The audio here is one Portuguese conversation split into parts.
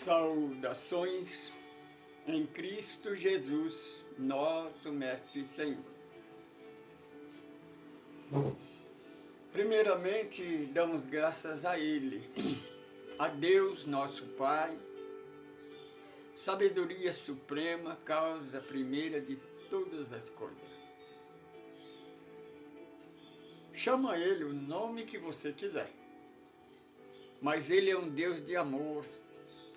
Saudações em Cristo Jesus, nosso Mestre e Senhor. Primeiramente, damos graças a Ele, a Deus, nosso Pai, sabedoria suprema, causa primeira de todas as coisas. Chama Ele o nome que você quiser, mas Ele é um Deus de amor,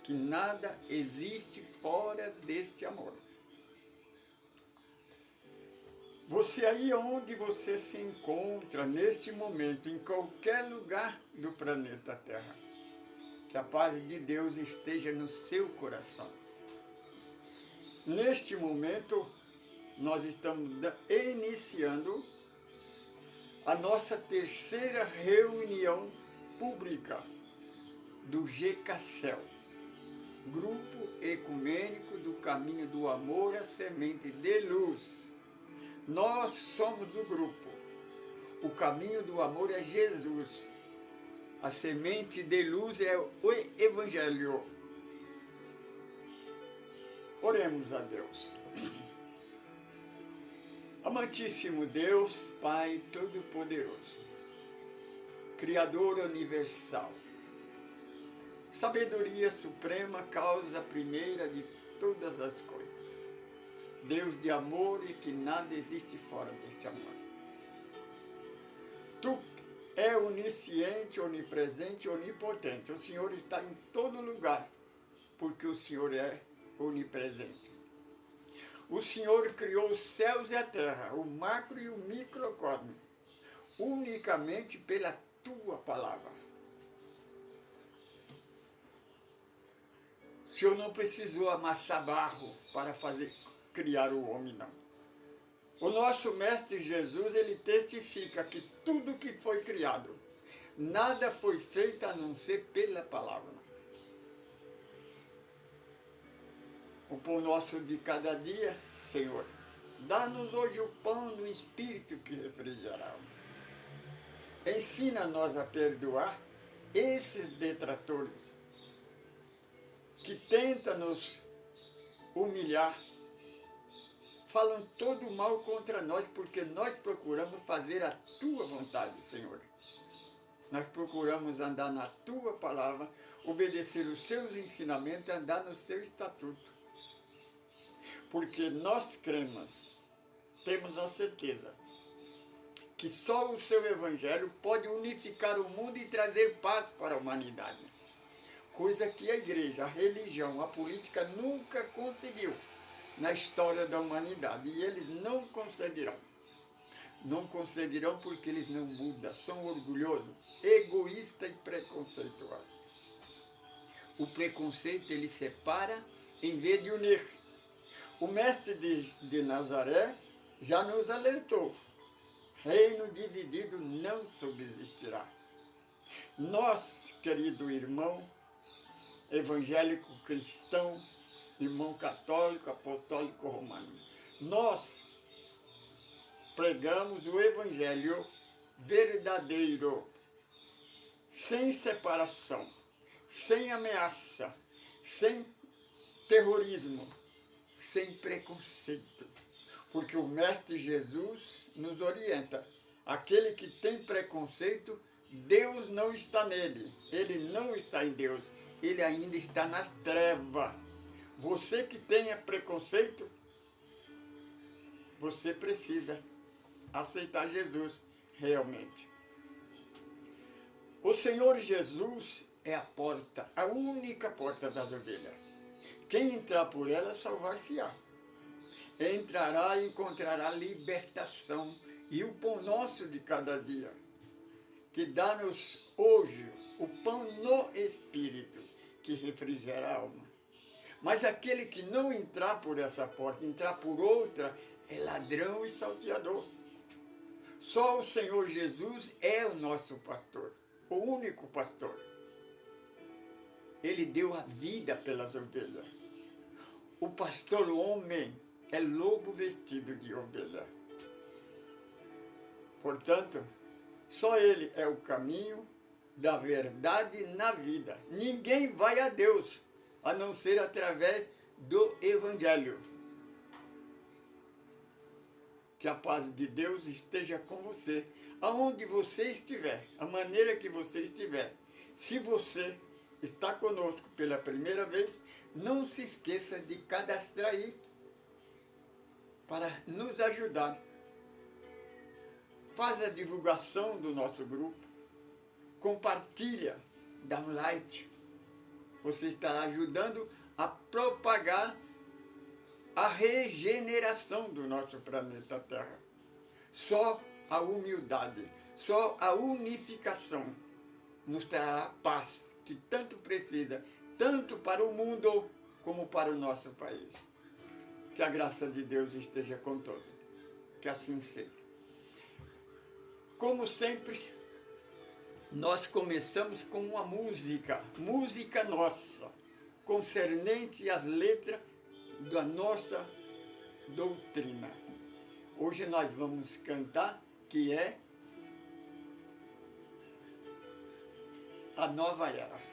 que nada existe fora deste amor. Você aí onde você se encontra neste momento, em qualquer lugar do planeta Terra, que a paz de Deus esteja no seu coração. Neste momento, nós estamos iniciando a nossa terceira reunião pública do GECACEL, Grupo Ecumênico do Caminho do Amor, a Semente de Luz. Nós somos o grupo. O caminho do amor é Jesus. A semente de luz é o Evangelho. Oremos a Deus. Amantíssimo Deus, Pai Todo-Poderoso, Criador universal, sabedoria suprema, causa primeira de todas as coisas. Deus de amor e que nada existe fora deste amor. Tu é onisciente, onipresente, onipotente. O Senhor está em todo lugar, porque o Senhor é onipresente. O Senhor criou os céus e a terra, o macro e o microcosmo, unicamente pela tua palavra. O Senhor não precisou amassar barro para criar o homem, não. O nosso Mestre Jesus, ele testifica que tudo que foi criado, nada foi feito a não ser pela palavra. O pão nosso de cada dia, Senhor, dá-nos hoje o pão do Espírito que refrigera a alma. Ensina-nos a perdoar esses detratores que tentam nos humilhar, falam todo o mal contra nós, porque nós procuramos fazer a tua vontade, Senhor. Nós procuramos andar na tua palavra, obedecer os seus ensinamentos, andar no seu estatuto. Porque nós cremos, temos a certeza, que só o seu Evangelho pode unificar o mundo e trazer paz para a humanidade. Coisa que a igreja, a religião, a política nunca conseguiu na história da humanidade, e eles não conseguirão. Não conseguirão porque eles não mudam, são orgulhosos, egoístas e preconceituosos. O preconceito, ele separa em vez de unir. O mestre de Nazaré já nos alertou: reino dividido não subsistirá. Nós, querido irmão, evangélico cristão, irmão católico, apostólico romano, nós pregamos o Evangelho verdadeiro, sem separação, sem ameaça, sem terrorismo, sem preconceito. Porque o Mestre Jesus nos orienta: aquele que tem preconceito, Deus não está nele, ele não está em Deus, ele ainda está nas trevas. Você que tenha preconceito, você precisa aceitar Jesus realmente. O Senhor Jesus é a porta, a única porta das ovelhas. Quem entrar por ela salvar-se-á. Entrará e encontrará libertação e o pão nosso de cada dia, que dá-nos hoje o pão no Espírito, que refrigera a alma. Mas aquele que não entrar por essa porta, entrar por outra, é ladrão e salteador. Só o Senhor Jesus é o nosso pastor, o único pastor. Ele deu a vida pelas ovelhas. O pastor homem é lobo vestido de ovelha. Portanto, só ele é o caminho da verdade na vida. Ninguém vai a Deus a não ser através do Evangelho. Que a paz de Deus esteja com você, aonde você estiver, a maneira que você estiver. Se você está conosco pela primeira vez, não se esqueça de cadastrar aí para nos ajudar. Faz a divulgação do nosso grupo, compartilha, dá um like. Você estará ajudando a propagar a regeneração do nosso planeta Terra. Só a humildade, só a unificação nos trará a paz que tanto precisa, tanto para o mundo como para o nosso país. Que a graça de Deus esteja com todos. Que assim seja. Como sempre, nós começamos com uma música nossa, concernente às letras da nossa doutrina. Hoje nós vamos cantar, que é a nova era.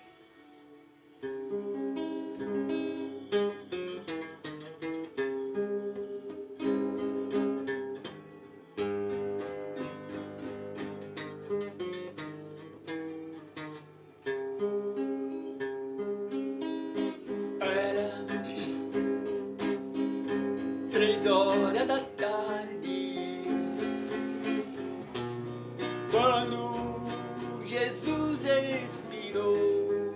Era 3h da tarde, quando Jesus expirou,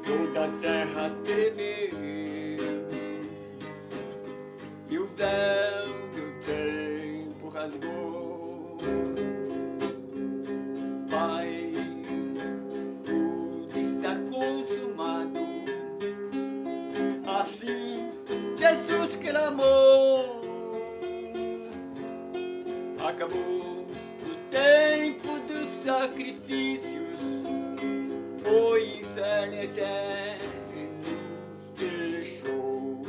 toda a terra tremeu, e o véu do tempo rasgou. Pai, tudo está consumado. Assim Jesus clamou. Acabou o tempo dos sacrifícios, o inferno eterno fechou.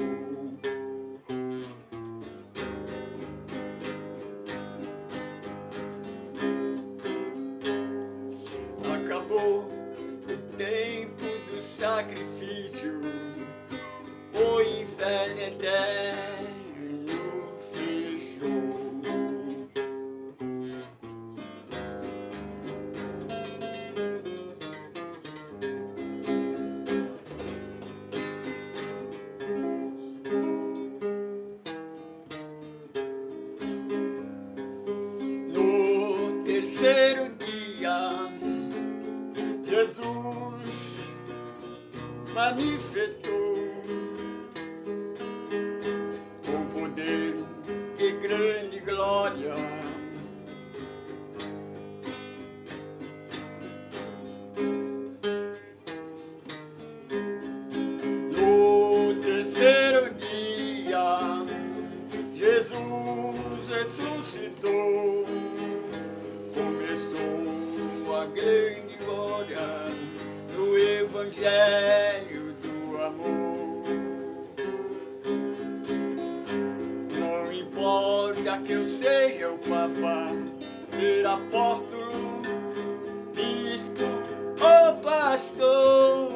Acabou o tempo do sacrifício, o inferno eterno fechou. No terceiro dia, Jesus manifestou com poder e grande glória. No terceiro dia, Jesus ressuscitou, começou a grande glória do Evangelho do amor. Não importa que eu seja o Papa, ser apóstolo, bispo ou pastor,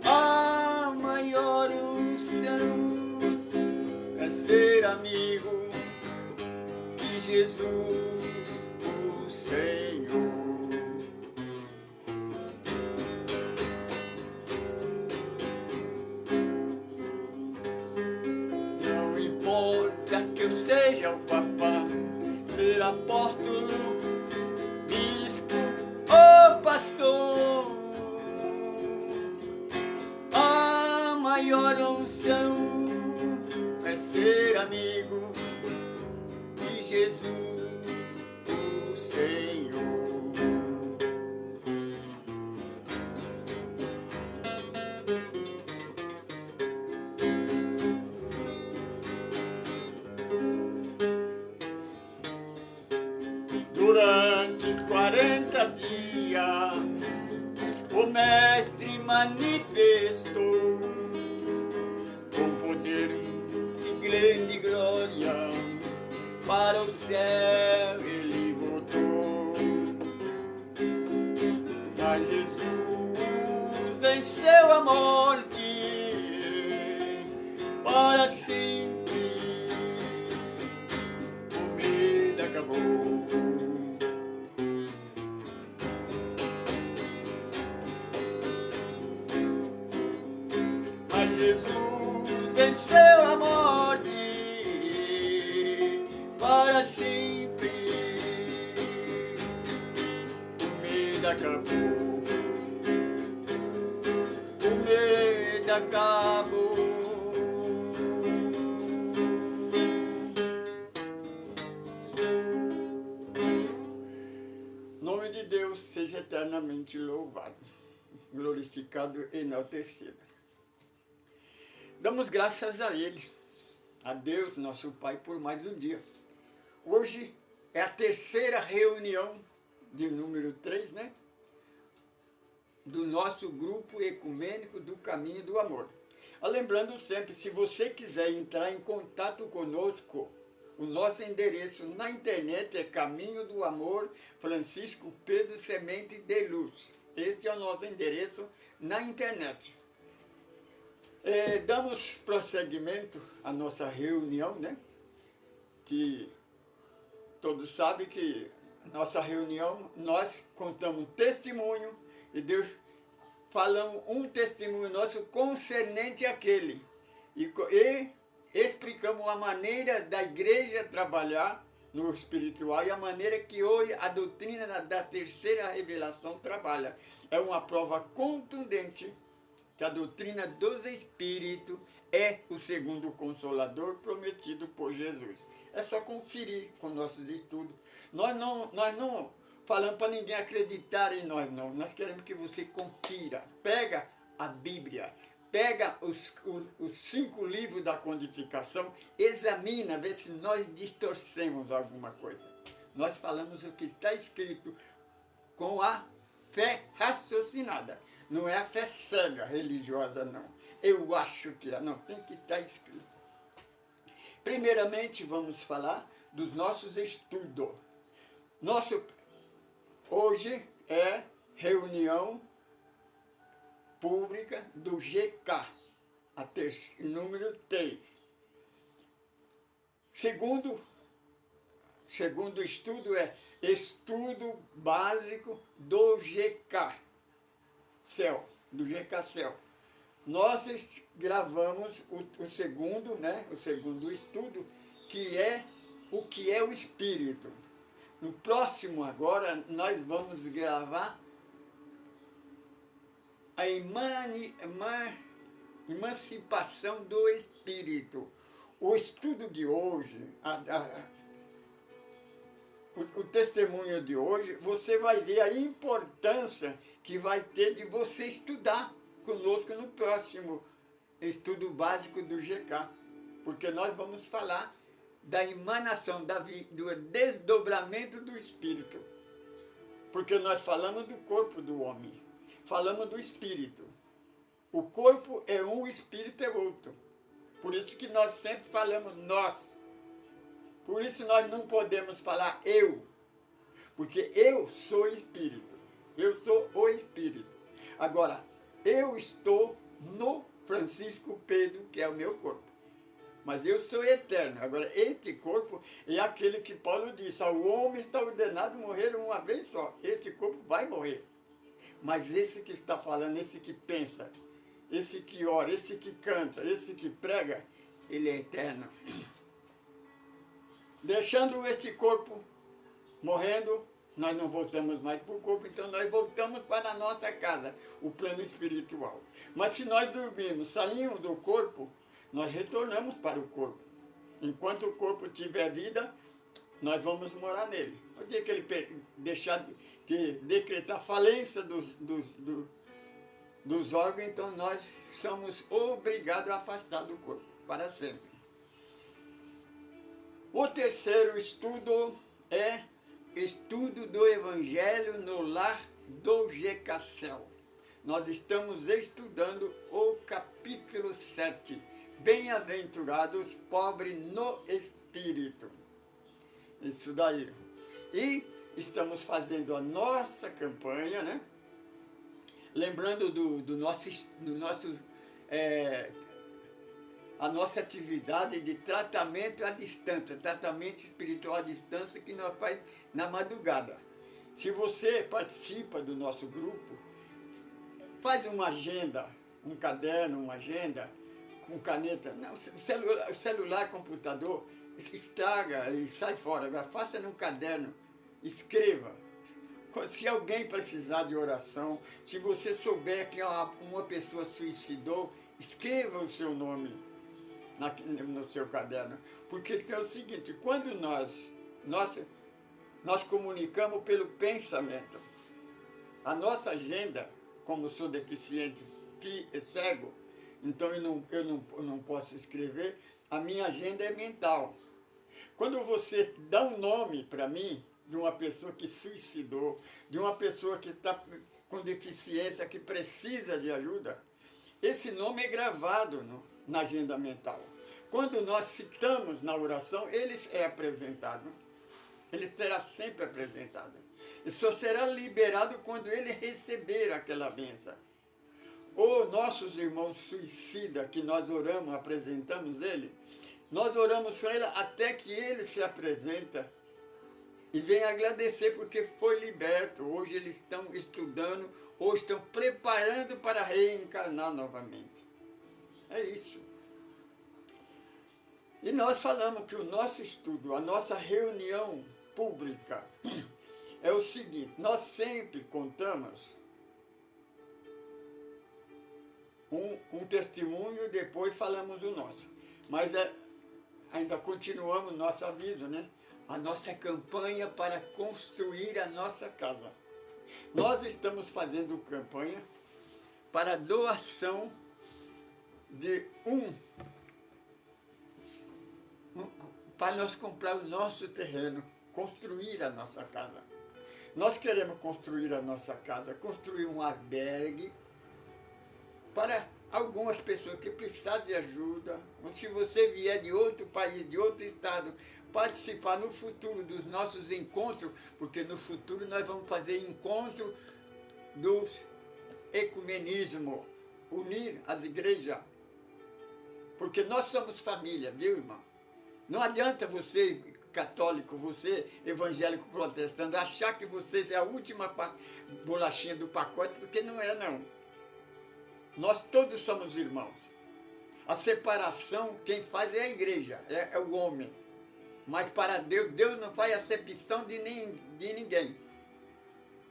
a maior unção é ser amigo de Jesus, o Senhor. Não importa que eu seja o Papa, ser apóstolo, bispo ou pastor, a maior unção é ser amigo de Jesus, o Senhor. Durante 40 dias, o Mestre manifestou com poder e grande glória, para o céu ele voltou. Mas Jesus morte para sempre. O medo acabou. Mas Jesus venceu a morte para sempre. O medo acabou. O medo acabou. O nome de Deus seja eternamente louvado, glorificado e enaltecido. Damos graças a Ele, a Deus, nosso Pai, por mais um dia. Hoje é a terceira reunião de número 3, né? Do nosso grupo ecumênico do Caminho do Amor. Lembrando sempre, se você quiser entrar em contato conosco, o nosso endereço na internet é Caminho do Amor Francisco Pedro Semente de Luz. Este é o nosso endereço na internet. Damos prosseguimento à nossa reunião, né? Que todos sabem que nossa reunião, nós contamos testemunho e Deus falamos um testemunho nosso concernente àquele. E explicamos a maneira da igreja trabalhar no espiritual e a maneira que hoje a doutrina da terceira revelação trabalha. É uma prova contundente que a doutrina dos Espíritos é o segundo Consolador prometido por Jesus. É só conferir com nossos estudos. Nós não falamos para ninguém acreditar em nós, não. Nós queremos que você confira. Pega a Bíblia, pega os 5 livros da codificação, examina, vê se nós distorcemos alguma coisa. Nós falamos o que está escrito com a fé raciocinada. Não é a fé cega religiosa, não. Eu acho que é. Não, tem que estar escrito. Primeiramente, vamos falar dos nossos estudos. Hoje é reunião pública do GK, número 3. Segundo estudo é estudo básico do GK Céu, do GK Céu. Nós gravamos o segundo, né, o segundo estudo, que é o que é o Espírito. No próximo agora, nós vamos gravar a emancipação do Espírito. O estudo de hoje, o testemunho de hoje, você vai ver a importância que vai ter de você estudar conosco no próximo estudo básico do GK. Porque nós vamos falar da emanação, do desdobramento do Espírito. Porque nós falamos do corpo do homem, falamos do Espírito. O corpo é um, o Espírito é outro. Por isso que nós sempre falamos nós. Por isso nós não podemos falar eu, porque eu sou Espírito. Eu sou o Espírito. Agora, eu estou no Francisco Pedro, que é o meu corpo. Mas eu sou eterno. Agora, este corpo é aquele que Paulo disse, o homem está ordenado a morrer uma vez só. Este corpo vai morrer. Mas esse que está falando, esse que pensa, esse que ora, esse que canta, esse que prega, ele é eterno. Deixando este corpo morrendo, nós não voltamos mais para o corpo, então nós voltamos para a nossa casa, o plano espiritual. Mas se nós dormirmos, saímos do corpo, nós retornamos para o corpo. Enquanto o corpo tiver vida, nós vamos morar nele. O dia que ele deixar de decretar falência dos órgãos, então nós somos obrigados a afastar do corpo, para sempre. O terceiro estudo é estudo do Evangelho no lar do GK-Céu. Nós estamos estudando o capítulo 7. Bem-aventurados pobres no espírito. Isso daí. E estamos fazendo a nossa campanha, né? lembrando do nosso a nossa atividade de tratamento à distância, tratamento espiritual à distância que nós faz na madrugada. Se você participa do nosso grupo, faz uma agenda, um caderno, uma agenda, com caneta, não, celular, computador, estraga e sai fora. Agora faça num caderno, escreva. Se alguém precisar de oração, se você souber que uma pessoa suicidou, escreva o seu nome no seu caderno. Porque tem o seguinte, quando nós comunicamos pelo pensamento, a nossa agenda, como sou deficiente cego, então eu não posso escrever, a minha agenda é mental. Quando você dá um nome para mim, de uma pessoa que suicidou, de uma pessoa que está com deficiência, que precisa de ajuda, esse nome é gravado na agenda mental. Quando nós citamos na oração, ele é apresentado. Ele será sempre apresentado. E só será liberado quando ele receber aquela bênção. Ou nossos irmãos suicidas, que nós oramos, apresentamos ele, nós oramos com ele até que ele se apresenta e vem agradecer porque foi liberto. Hoje eles estão estudando ou estão preparando para reencarnar novamente. É isso. E nós falamos que o nosso estudo, a nossa reunião pública, é o seguinte, nós sempre contamos um testemunho e depois falamos o nosso. Mas ainda continuamos nosso aviso, né? A nossa campanha para construir a nossa casa. Nós estamos fazendo campanha para doação de para nós comprar o nosso terreno, construir a nossa casa. Nós queremos construir a nossa casa, construir um albergue para algumas pessoas que precisam de ajuda. Ou se você vier de outro país, de outro estado, participar no futuro dos nossos encontros, porque no futuro nós vamos fazer encontro dos ecumenismo, unir as igrejas. Porque nós somos família, viu, irmão? Não adianta você, católico, você, evangélico protestante, achar que vocês é a última bolachinha do pacote, porque não é, não. Nós todos somos irmãos. A separação, quem faz é a igreja, é o homem. Mas para Deus, Deus não faz acepção de ninguém.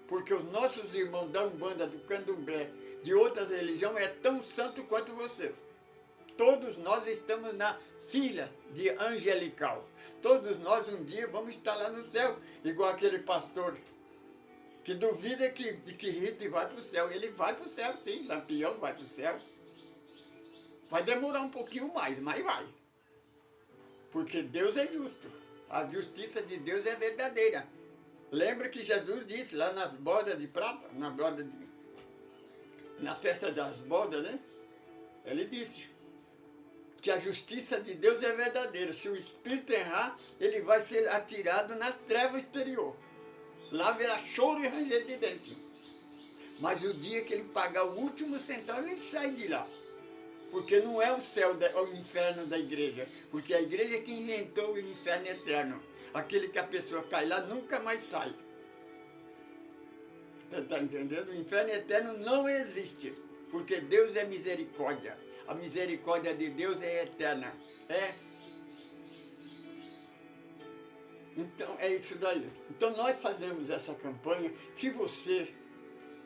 Porque os nossos irmãos da Umbanda, do Candomblé, de outras religiões, é tão santo quanto você. Todos nós estamos na fila de angelical. Todos nós um dia vamos estar lá no céu, igual aquele pastor que duvida que Rita vai para o céu. Ele vai para o céu, sim, Lampião vai para o céu. Vai demorar um pouquinho mais, mas vai. Porque Deus é justo. A justiça de Deus é verdadeira. Lembra que Jesus disse lá nas bodas de prata, na festa das bodas, né? Ele disse que a justiça de Deus é verdadeira. Se o espírito errar, ele vai ser atirado nas trevas exterior. Lá haverá choro e ranger de dente. Mas o dia que ele pagar o último centavo, ele sai de lá. Porque não é o céu, o inferno da igreja. Porque a igreja é que inventou o inferno eterno. Aquele que a pessoa cai lá nunca mais sai. Está entendendo? O inferno eterno não existe. Porque Deus é misericórdia. A misericórdia de Deus é eterna. Então, é isso daí. Então, nós fazemos essa campanha. Se você,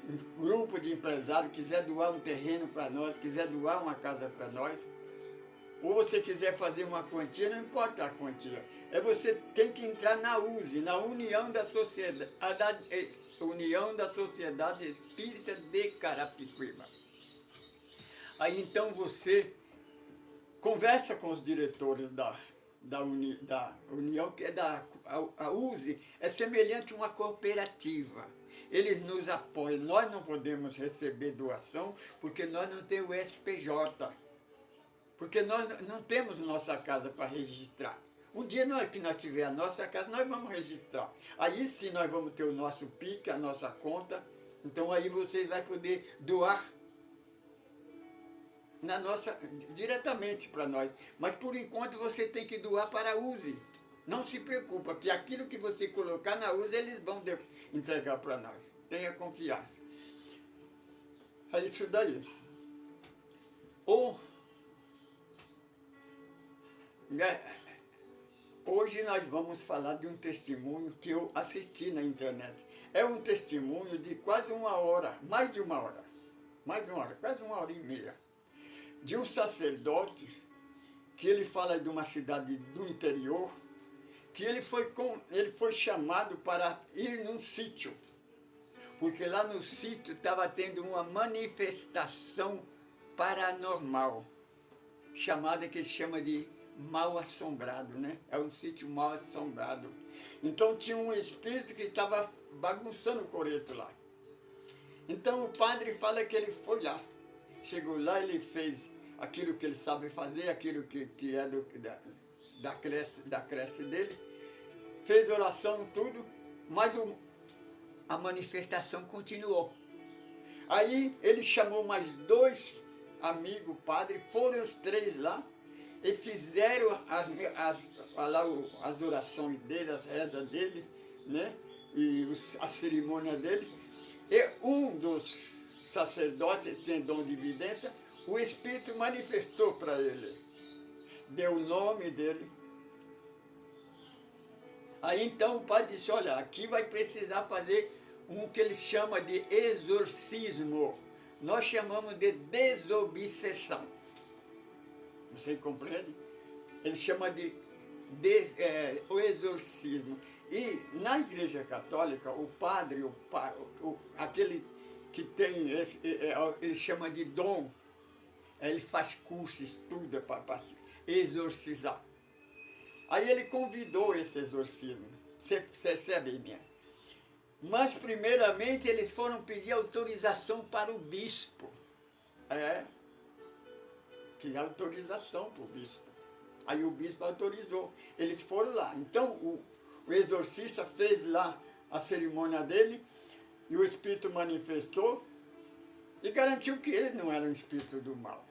um grupo de empresários, quiser doar um terreno para nós, quiser doar uma casa para nós, ou você quiser fazer uma quantia, não importa a quantia. Você tem que entrar na USE, na União da Sociedade Espírita de Carapicuíba. Aí então você conversa com os diretores da União, que é a USE, é semelhante a uma cooperativa. Eles nos apoiam. Nós não podemos receber doação porque nós não temos o SPJ. Porque nós não temos nossa casa para registrar. Um dia que nós tivermos a nossa casa, nós vamos registrar. Aí sim nós vamos ter o nosso PIC, a nossa conta, Então aí você vai poder doar diretamente para nós. Mas por enquanto você tem que doar para a USE. Não se preocupa, que aquilo que você colocar na USE, eles vão entregar para nós. Tenha confiança. É isso daí. Ou, hoje nós vamos falar de um testemunho que eu assisti na internet. É um testemunho de quase uma hora, mais de uma hora, quase uma hora e meia, de um sacerdote que ele fala de uma cidade do interior, que ele foi chamado para ir num sítio, porque lá no sítio estava tendo uma manifestação paranormal, chamada que se chama de mal assombrado, né? É um sítio mal assombrado. Então tinha um espírito que estava bagunçando o coreto lá. Então o padre fala que ele foi lá. Chegou lá, ele fez aquilo que ele sabe fazer, aquilo que é da crença dele. Fez oração, tudo, mas a manifestação continuou. Aí ele chamou mais 2 amigos, padre, foram os 3 lá, e fizeram as orações deles, as rezas deles, né? E a cerimônia deles. E um dos sacerdotes, que tem dom de vidência, o Espírito manifestou para ele, deu o nome dele. Aí então o padre disse, olha, aqui vai precisar fazer um que eles chamam de exorcismo. Nós chamamos de desobsessão. Você compreende? Ele chama de o exorcismo. E na Igreja Católica, o padre, aquele que tem, ele chama de dom, ele faz curso, estuda para exorcizar. Aí ele convidou esse exorcismo. Você percebe, minha? Mas primeiramente eles foram pedir autorização para o bispo. Pedir autorização para o bispo. Aí o bispo autorizou. Eles foram lá. Então o exorcista fez lá a cerimônia dele e o espírito manifestou e garantiu que ele não era um espírito do mal.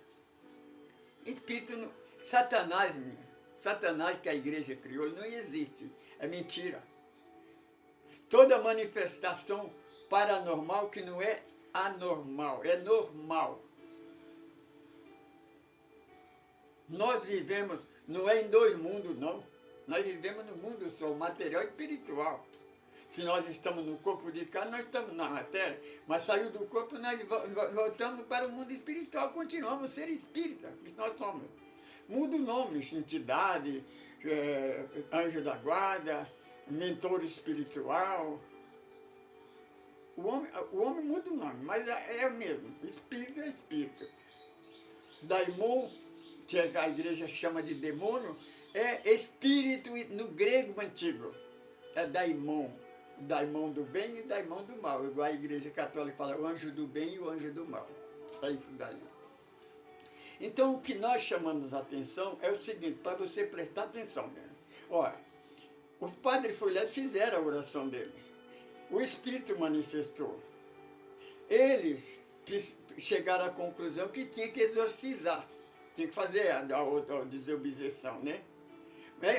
Satanás que a igreja criou não existe. É mentira. Toda manifestação paranormal que não é anormal, é normal. Nós vivemos, não é em 2 mundos, não. Nós vivemos no mundo só, material e espiritual. Se nós estamos no corpo de carne, nós estamos na matéria. Mas saiu do corpo, nós voltamos para o mundo espiritual. Continuamos a ser espírita, que nós somos. Muda o nome, entidade, anjo da guarda, mentor espiritual. O homem muda o nome, mas é o mesmo. Espírito é espírito. Daimon, que a igreja chama de demônio, é espírito no grego antigo. É daimon. O daimon do bem e o daimon do mal. Igual a igreja católica fala o anjo do bem e o anjo do mal. É isso daí. Então, o que nós chamamos a atenção é o seguinte, para você prestar atenção mesmo. Olha, o padre foi lá e fizeram a oração dele. O Espírito manifestou. Eles chegaram à conclusão que tinha que exorcizar. Tinha que fazer a desobsessão, né?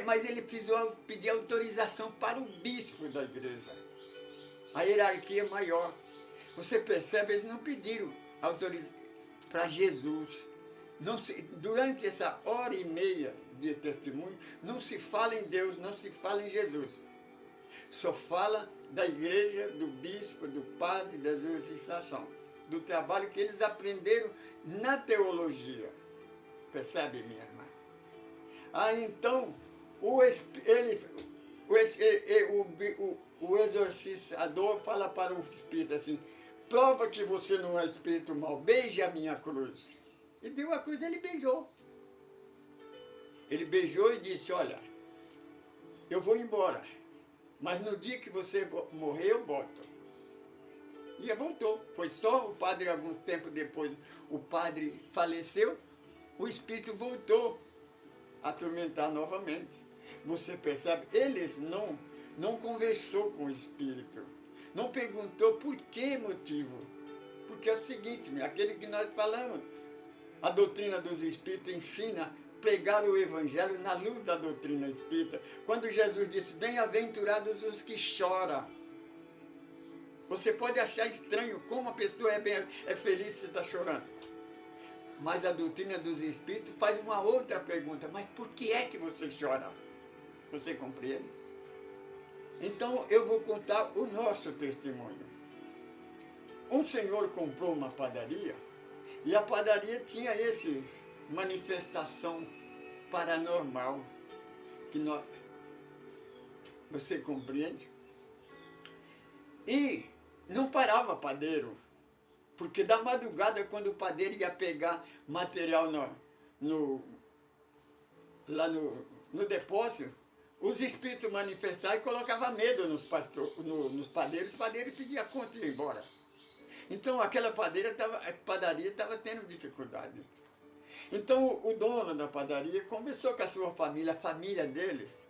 Mas ele pediu autorização para o bispo da igreja. A hierarquia maior. Você percebe, eles não pediram autorização para Jesus. Durante essa hora e meia de testemunho, não se fala em Deus, não se fala em Jesus. Só fala da igreja, do bispo, do padre, da exorcização, do trabalho que eles aprenderam na teologia. Percebe, minha irmã? Então, o exorcizador fala para o espírito assim, prova que você não é espírito mau, beije a minha cruz. E deu a cruz, ele beijou. Ele beijou e disse, olha, eu vou embora, mas no dia que você morrer, eu volto. E ele voltou. Foi só o padre, algum tempo depois, o padre faleceu, o espírito voltou a atormentar novamente. Você percebe? Eles não conversou com o espírito. Não perguntou por que motivo. Porque é o seguinte, aquele que nós falamos, a doutrina dos Espíritos ensina a pregar o Evangelho na luz da doutrina espírita. Quando Jesus disse, bem-aventurados os que choram. Você pode achar estranho como a pessoa é feliz se está chorando. Mas a doutrina dos Espíritos faz uma outra pergunta. Mas por que é que você chora? Você compreende? Então eu vou contar o nosso testemunho. Um senhor comprou uma padaria e a padaria tinha esses manifestação paranormal que nós, você compreende? E não parava padeiro, porque da madrugada, quando o padeiro ia pegar material lá no depósito, os espíritos manifestavam e colocavam medo nos padeiros, os padeiros pediam conta e iam embora. Então aquela padaria estava tendo dificuldade. Então o dono da padaria conversou com a sua família, a família deles,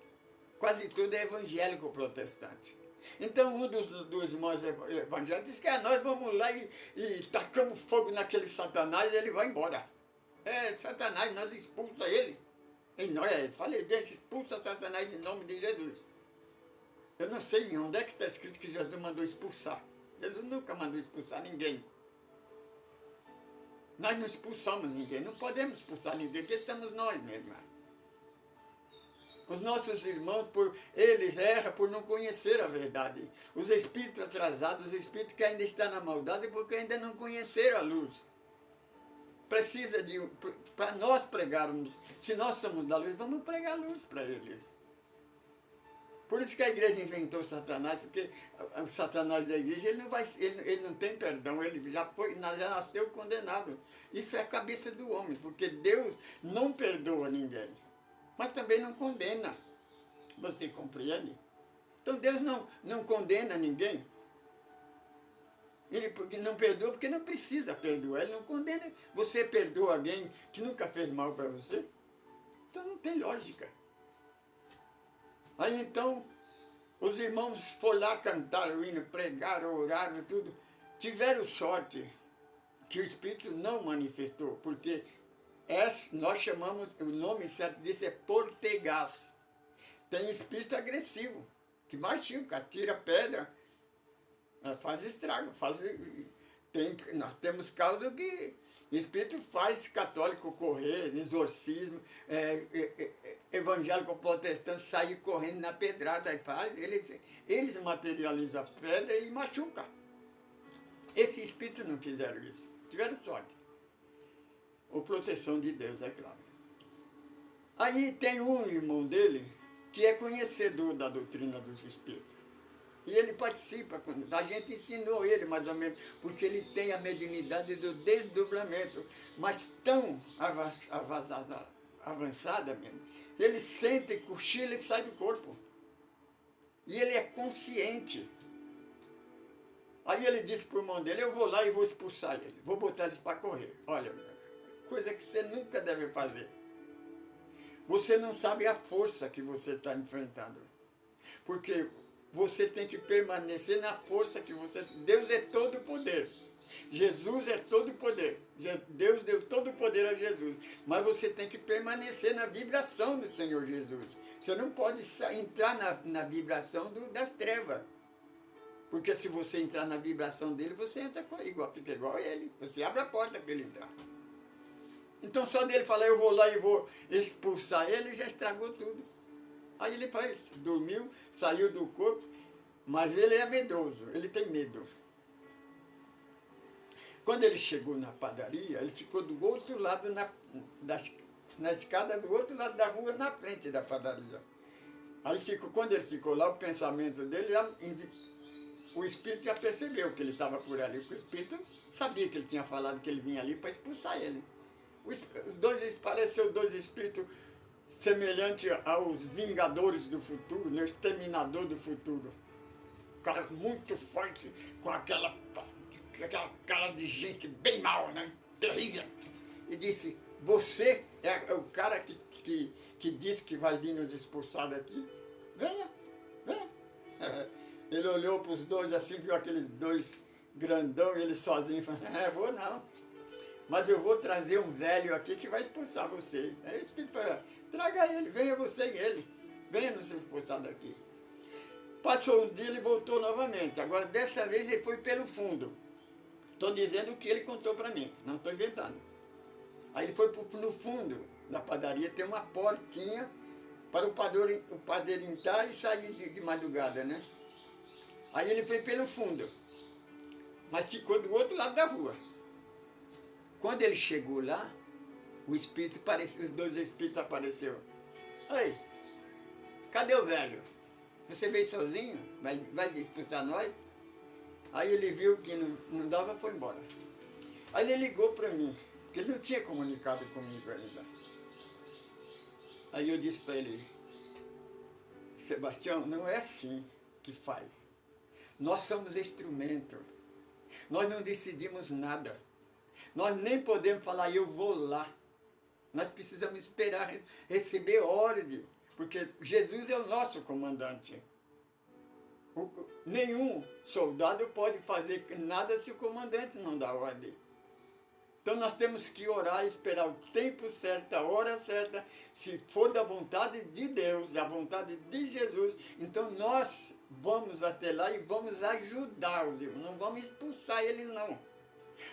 quase tudo é evangélico protestante. Então um dos irmãos evangélicos disse que nós vamos lá e tacamos fogo naquele Satanás e ele vai embora. Satanás, nós expulsa ele. E nós, falei, deixa, expulsa Satanás em nome de Jesus. Eu não sei onde é que está escrito que Jesus mandou expulsar. Jesus nunca mandou expulsar ninguém. Nós não expulsamos ninguém, não podemos expulsar ninguém, porque somos nós, minha irmã. Os nossos irmãos, eles erram por não conhecer a verdade. Os espíritos atrasados, os espíritos que ainda estão na maldade, porque ainda não conheceram a luz. Precisa para nós pregarmos, se nós somos da luz, vamos pregar a luz para eles. Por isso que a igreja inventou Satanás, porque o Satanás da igreja, ele não tem perdão, ele já nasceu condenado. Isso é a cabeça do homem, porque Deus não perdoa ninguém, mas também não condena. Você compreende? Então Deus não condena ninguém. Ele não perdoa porque não precisa perdoar, ele não condena. Você perdoa alguém que nunca fez mal para você? Então não tem lógica. Aí então, os irmãos foram lá cantar o hino, pregaram, oraram, tudo. Tiveram sorte que o Espírito não manifestou, porque nós chamamos, o nome certo disso é portegaz. Tem espírito agressivo, que machuca, atira pedra, faz estrago, nós temos casos que o espírito faz católico correr, exorcismo, evangélico protestante sair correndo na pedrada, eles materializam a pedra e machucam. Esses espíritos não fizeram isso, tiveram sorte. Ou proteção de Deus, é claro. Aí tem um irmão dele que é conhecedor da doutrina dos espíritos. E ele participa, a gente ensinou ele mais ou menos, porque ele tem a mediunidade do desdobramento, mas tão avançada mesmo. Ele sente, cochila e sai do corpo. E ele é consciente. Aí ele disse para o irmão dele, eu vou lá e vou expulsar ele, vou botar eles para correr. Olha, coisa que você nunca deve fazer. Você não sabe a força que você está enfrentando. Porque você tem que permanecer na força que você... Deus é todo poder. Jesus é todo poder. Deus deu todo o poder a Jesus. Mas você tem que permanecer na vibração do Senhor Jesus. Você não pode entrar na vibração das trevas. Porque se você entrar na vibração dele, você entra fica igual a ele. Você abre a porta para ele entrar. Então só dele falar, eu vou lá e vou expulsar ele, já estragou tudo. Aí ele dormiu, saiu do corpo, mas ele é medroso, ele tem medo. Quando ele chegou na padaria, ele ficou do outro lado, na escada do outro lado da rua, na frente da padaria. Aí quando ele ficou lá, o pensamento dele, o espírito já percebeu que ele estava por ali, porque o espírito sabia que ele tinha falado que ele vinha ali para expulsar ele. Pareceu dois espíritos semelhantes aos vingadores do futuro, o exterminador do futuro. Um cara muito forte, com aquela cara de gente bem mal, né? Terrível. E disse, você é o cara que disse que vai vir nos expulsar daqui? Venha, venha. Ele olhou para os dois assim, viu aqueles dois grandão, ele sozinho, falou, vou não. Mas eu vou trazer um velho aqui que vai expulsar você. Aí o Espírito falou, traga ele, venha você e ele. Venha nos expulsar daqui. Passou uns dias, ele voltou novamente. Agora, dessa vez, ele foi pelo fundo. Estou dizendo o que ele contou para mim, não estou inventando. Aí ele foi no fundo da padaria, tem uma portinha para o padeiro entrar e sair de madrugada, né? Aí ele foi pelo fundo, mas ficou do outro lado da rua. Quando ele chegou lá, os dois espíritos apareceram. Aí, cadê o velho? Você veio sozinho? Vai expulsar nós? Aí ele viu que não dava, foi embora. Aí ele ligou para mim, porque ele não tinha comunicado comigo ainda. Aí eu disse para ele, Sebastião, não é assim que faz. Nós somos instrumento. Nós não decidimos nada. Nós nem podemos falar, eu vou lá. Nós precisamos esperar receber ordem, porque Jesus é o nosso comandante. Nenhum soldado pode fazer nada se o comandante não dá ordem. Então nós temos que orar e esperar o tempo certo, a hora certa, se for da vontade de Deus, da vontade de Jesus, então nós vamos até lá e vamos ajudar os irmãos, não vamos expulsar eles não.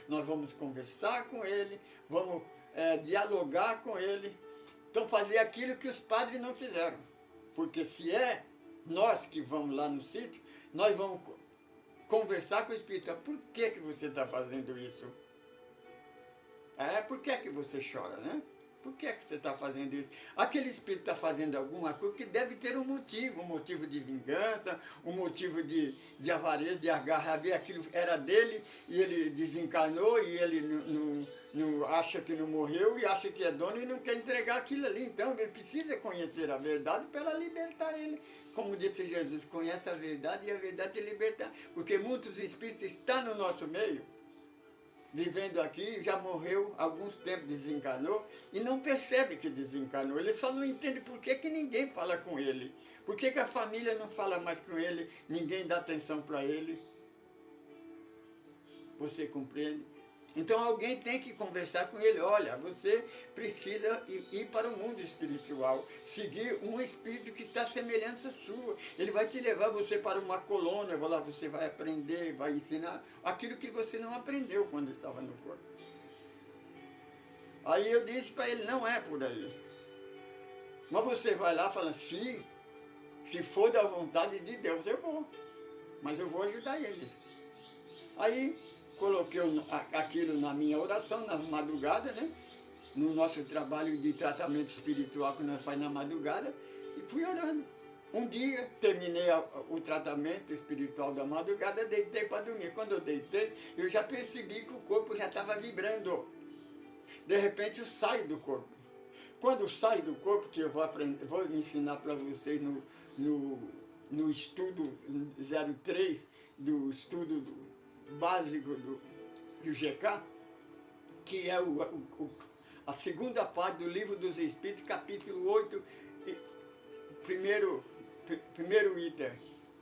Nós vamos conversar com ele, vamos dialogar com ele, então fazer aquilo que os padres não fizeram. Porque se é nós que vamos lá no sítio, nós vamos conversar com o Espírito. Por que você está fazendo isso? Por que você chora, né? Por que você está fazendo isso? Aquele espírito está fazendo alguma coisa que deve ter um motivo de vingança, um motivo de avareza, de agarrar, aquilo era dele e ele desencarnou e ele não acha que não morreu e acha que é dono e não quer entregar aquilo ali. Então ele precisa conhecer a verdade para libertar ele. Como disse Jesus, conhece a verdade e a verdade te libertar. Porque muitos espíritos estão no nosso meio, vivendo aqui, já morreu, alguns tempos desencarnou, e não percebe que desencarnou. Ele só não entende por que ninguém fala com ele. Por que a família não fala mais com ele, ninguém dá atenção para ele. Você compreende? Então alguém tem que conversar com ele. Olha, você precisa ir para o mundo espiritual, seguir um espírito que está semelhante à sua. Ele vai te levar você para uma colônia, lá você vai aprender, vai ensinar aquilo que você não aprendeu quando estava no corpo. Aí eu disse para ele, não é por aí. Mas você vai lá e fala, se for da vontade de Deus, eu vou. Mas eu vou ajudar eles. Aí coloquei aquilo na minha oração, nas madrugadas, né? No nosso trabalho de tratamento espiritual que nós fazemos na madrugada, e fui orando. Um dia, terminei o tratamento espiritual da madrugada, deitei para dormir. Quando eu deitei, eu já percebi que o corpo já estava vibrando. De repente, eu saio do corpo. Quando eu saio do corpo, que eu vou ensinar para vocês no estudo 03, do estudo básico do GK, que é a segunda parte do Livro dos Espíritos, capítulo 8, primeiro item.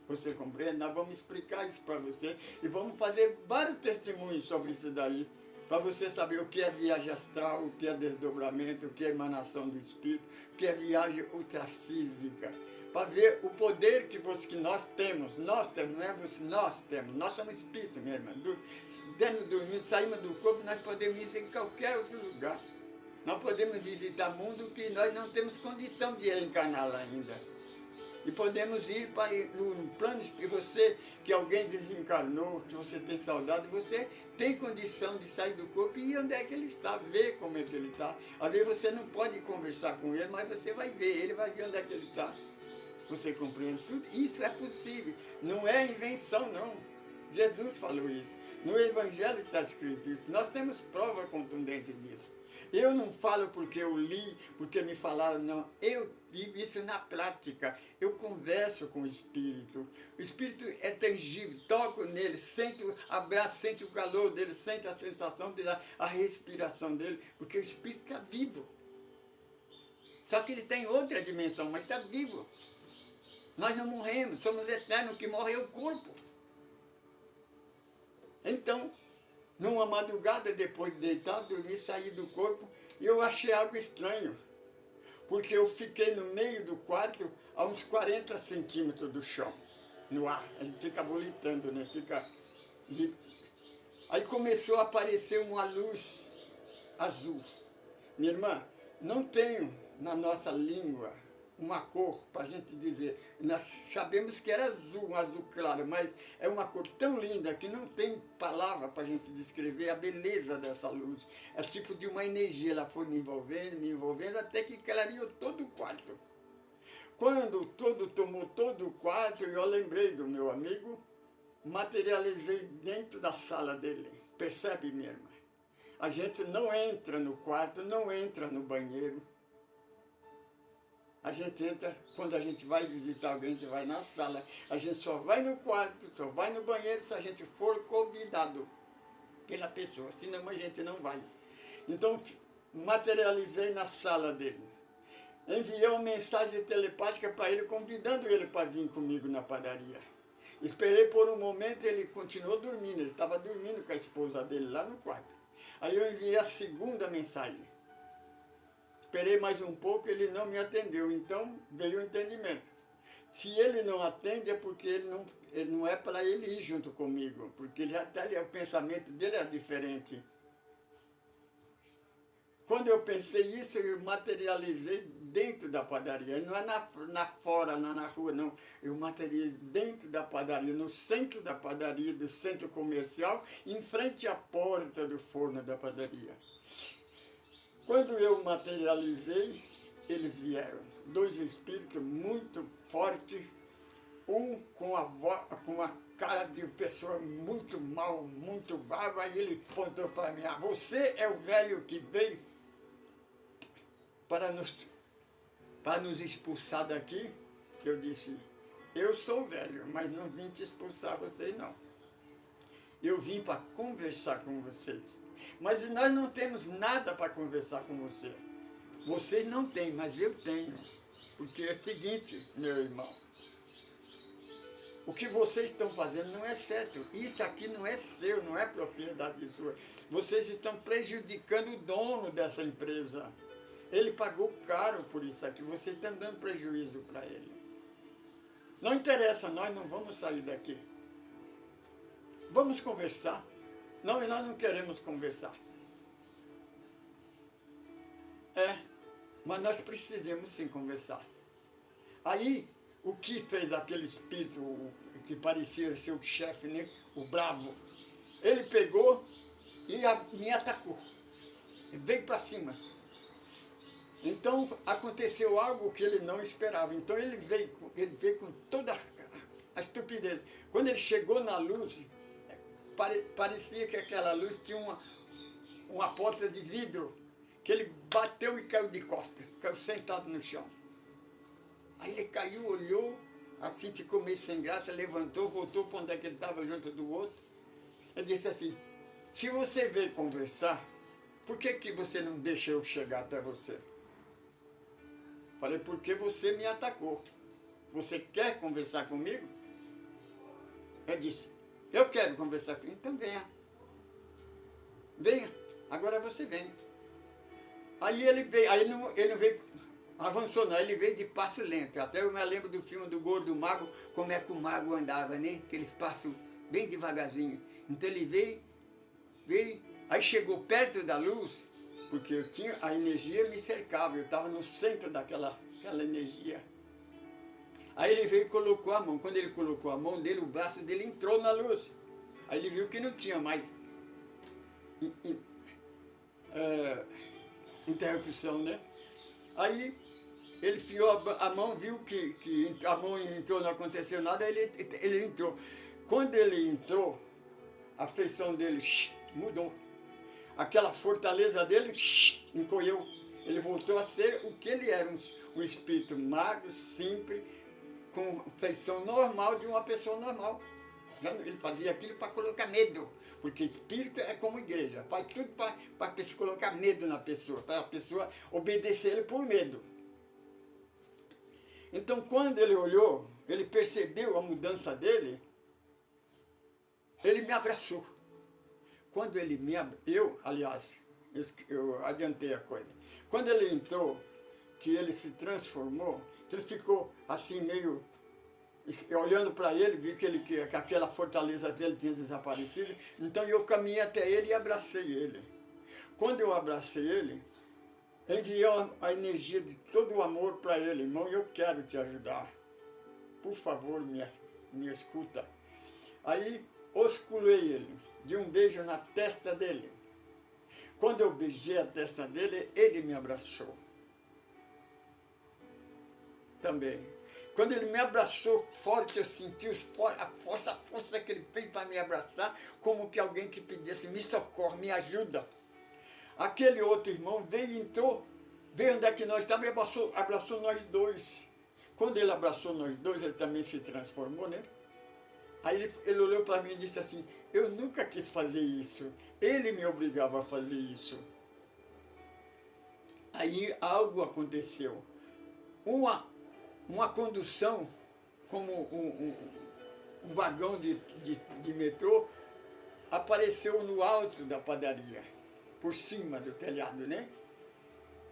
Você compreende? Nós vamos explicar isso para você e vamos fazer vários testemunhos sobre isso daí, para você saber o que é viagem astral, o que é desdobramento, o que é emanação do Espírito, o que é viagem ultrafísica. Para ver o poder que nós temos, não é você, nós temos, nós somos espíritos, minha irmã. Dormindo, saímos do corpo, nós podemos ir em qualquer outro lugar. Nós podemos visitar mundo que nós não temos condição de reencarnar lá ainda. E podemos ir para no plano espiritual. Você, que alguém desencarnou, que você tem saudade, você tem condição de sair do corpo e ir onde é que ele está, ver como é que ele está. Às vezes você não pode conversar com ele, mas você vai ver, ele vai ver onde é que ele está. Você compreende? Tudo isso é possível. Não é invenção, não. Jesus falou isso. No Evangelho está escrito isso. Nós temos prova contundente disso. Eu não falo porque eu li, porque me falaram, não. Eu vivo isso na prática. Eu converso com o Espírito. O Espírito é tangível. Toco nele, sento o abraço, sento o calor dele, sento a sensação dele, a respiração dele, porque o Espírito está vivo. Só que ele está em outra dimensão, mas está vivo. Nós não morremos, somos eternos, o que morre é o corpo. Então, numa madrugada, depois de deitar, dormir, sair do corpo, e eu achei algo estranho. Porque eu fiquei no meio do quarto, a uns 40 centímetros do chão, no ar. A gente fica volitando, né? Aí começou a aparecer uma luz azul. Minha irmã, não tenho na nossa língua uma cor para a gente dizer. Nós sabemos que era azul, um azul claro, mas é uma cor tão linda que não tem palavra para a gente descrever a beleza dessa luz. É tipo de uma energia, ela foi me envolvendo, até que clareou todo o quarto. Quando tomou todo o quarto, eu lembrei do meu amigo, materializei dentro da sala dele. Percebe, minha irmã? A gente não entra no quarto, não entra no banheiro. A gente entra, quando a gente vai visitar alguém, a gente vai na sala. A gente só vai no quarto, só vai no banheiro se a gente for convidado pela pessoa, senão a gente não vai. Então, materializei na sala dele. Enviei uma mensagem telepática para ele, convidando ele para vir comigo na padaria. Esperei por um momento, ele continuou dormindo, ele estava dormindo com a esposa dele lá no quarto. Aí eu enviei a segunda mensagem. Esperei mais um pouco, ele não me atendeu, então veio o entendimento. Se ele não atende é porque ele não é para ele ir junto comigo, porque ele até o pensamento dele é diferente. Quando eu pensei isso, eu materializei dentro da padaria. Não é fora, na rua, não. Eu materializei dentro da padaria, no centro da padaria, do centro comercial, em frente à porta do forno da padaria. Quando eu materializei, eles vieram. Dois espíritos muito fortes, um com a cara de pessoa muito mal, muito brava, e ele apontou para mim: você é o velho que veio para nos expulsar daqui? Eu disse: eu sou velho, mas não vim te expulsar vocês, não. Eu vim para conversar com vocês. Mas nós não temos nada para conversar com você. Vocês não têm, mas eu tenho. Porque é o seguinte, meu irmão. O que vocês estão fazendo não é certo. Isso aqui não é seu, não é propriedade sua. Vocês estão prejudicando o dono dessa empresa. Ele pagou caro por isso aqui. Vocês estão dando prejuízo para ele. Não interessa, nós não vamos sair daqui. Vamos conversar. Não, nós não queremos conversar. Mas nós precisamos sim conversar. Aí, o que fez aquele espírito que parecia ser o chefe, né? O bravo, ele pegou e me atacou. Ele veio para cima. Então, aconteceu algo que ele não esperava. Então, ele veio com toda a estupidez. Quando ele chegou na luz, parecia que aquela luz tinha uma porta de vidro, que ele bateu e caiu de costas, caiu sentado no chão. Aí ele caiu, olhou, assim ficou meio sem graça, levantou, voltou para onde é que ele estava junto do outro. Ele disse assim: se você veio conversar, por que você não deixa eu chegar até você? Falei: porque você me atacou. Você quer conversar comigo? Eu disse: eu quero conversar com ele. Então venha. Venha. Agora você vem. Aí ele veio, ele não veio, avançou não, ele veio de passo lento. Até eu me lembro do filme do Gordo Mago, como é que o mago andava, né? Aqueles passos bem devagarzinho. Então ele veio, aí chegou perto da luz, porque eu tinha, a energia me cercava, eu estava no centro daquela energia. Aí ele veio e colocou a mão. Quando ele colocou a mão dele, o braço dele entrou na luz. Aí ele viu que não tinha mais interrupção, né? Aí ele enfiou a mão, viu que a mão entrou, não aconteceu nada, aí ele entrou. Quando ele entrou, a feição dele mudou. Aquela fortaleza dele encolheu. Ele voltou a ser o que ele era, um espírito magro, simples, com feição normal de uma pessoa normal. Ele fazia aquilo para colocar medo, porque espírito é como igreja, faz tudo para colocar medo na pessoa, para a pessoa obedecer ele por medo. Então, quando ele olhou, ele percebeu a mudança dele, ele me abraçou. Quando ele me abraçou, eu adiantei a coisa. Quando ele entrou, que ele se transformou, que ele ficou assim meio... olhando para ele, vi que aquela fortaleza dele tinha desaparecido. Então eu caminhei até ele e abracei ele. Quando eu abracei ele, enviei a energia de todo o amor para ele. Irmão, eu quero te ajudar. Por favor, me escuta. Aí, osculei ele, de um beijo na testa dele. Quando eu beijei a testa dele, ele me abraçou. Também. Quando ele me abraçou forte, eu senti a força que ele fez para me abraçar, como que alguém que pedisse, me socorre, me ajuda. Aquele outro irmão veio e entrou, veio onde é que nós estávamos e abraçou nós dois. Quando ele abraçou nós dois, ele também se transformou, né? Aí ele olhou para mim e disse assim, eu nunca quis fazer isso, ele me obrigava a fazer isso. Aí algo aconteceu. Uma condução, como um vagão de metrô, apareceu no alto da padaria, por cima do telhado, né?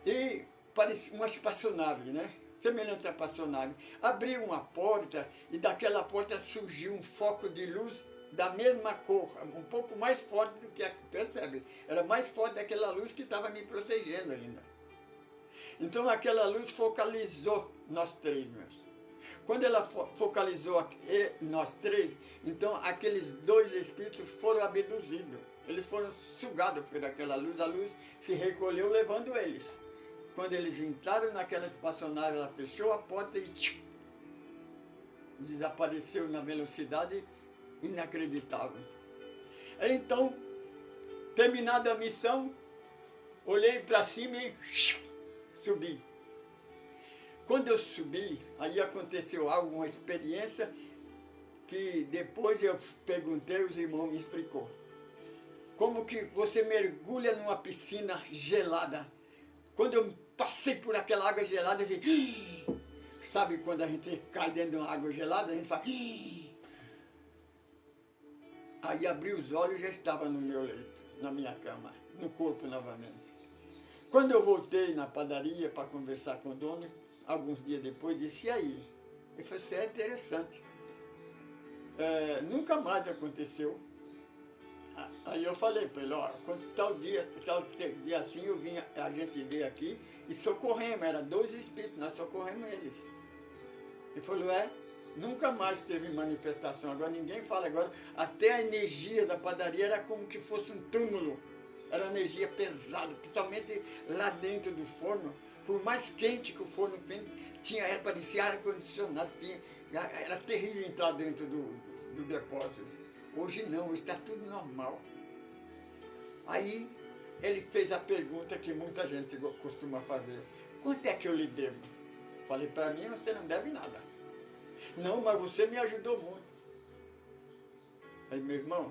E parecia uma espaçonave, né? Semelhante a espaçonave. Abriu uma porta e daquela porta surgiu um foco de luz da mesma cor, um pouco mais forte do que a... Percebe? Era mais forte daquela luz que estava me protegendo ainda. Então aquela luz focalizou nós três mesmo. Quando ela focalizou nós três, então aqueles dois espíritos foram abduzidos. Eles foram sugados por aquela luz, a luz se recolheu levando eles. Quando eles entraram naquela espaçonave, ela fechou a porta e desapareceu na velocidade inacreditável. Então, terminada a missão, olhei para cima e subi. Quando eu subi, aí aconteceu algo, uma experiência que depois eu perguntei, os irmãos me explicou. Como que você mergulha numa piscina gelada. Quando eu passei por aquela água gelada, eu vi, sabe quando a gente cai dentro de uma água gelada, a gente fala... Aí abri os olhos e já estava no meu leito, na minha cama, no corpo novamente. Quando eu voltei na padaria para conversar com o dono, alguns dias depois, disse, e aí? Ele falou, isso é interessante. Nunca mais aconteceu. Aí eu falei para ele, ó, quando tal dia assim, a gente veio aqui e socorremos, eram 2 espíritos, nós socorremos eles. Ele falou, nunca mais teve manifestação, agora ninguém fala agora, até a energia da padaria era como que fosse um túmulo, era energia pesada, principalmente lá dentro do forno, por mais quente que o forno tinha, parecia ar-condicionado, era terrível entrar dentro do depósito. Hoje não, está tudo normal. Aí ele fez a pergunta que muita gente costuma fazer. Quanto é que eu lhe devo? Falei, para mim você não deve nada. Não, mas você me ajudou muito. Aí, meu irmão,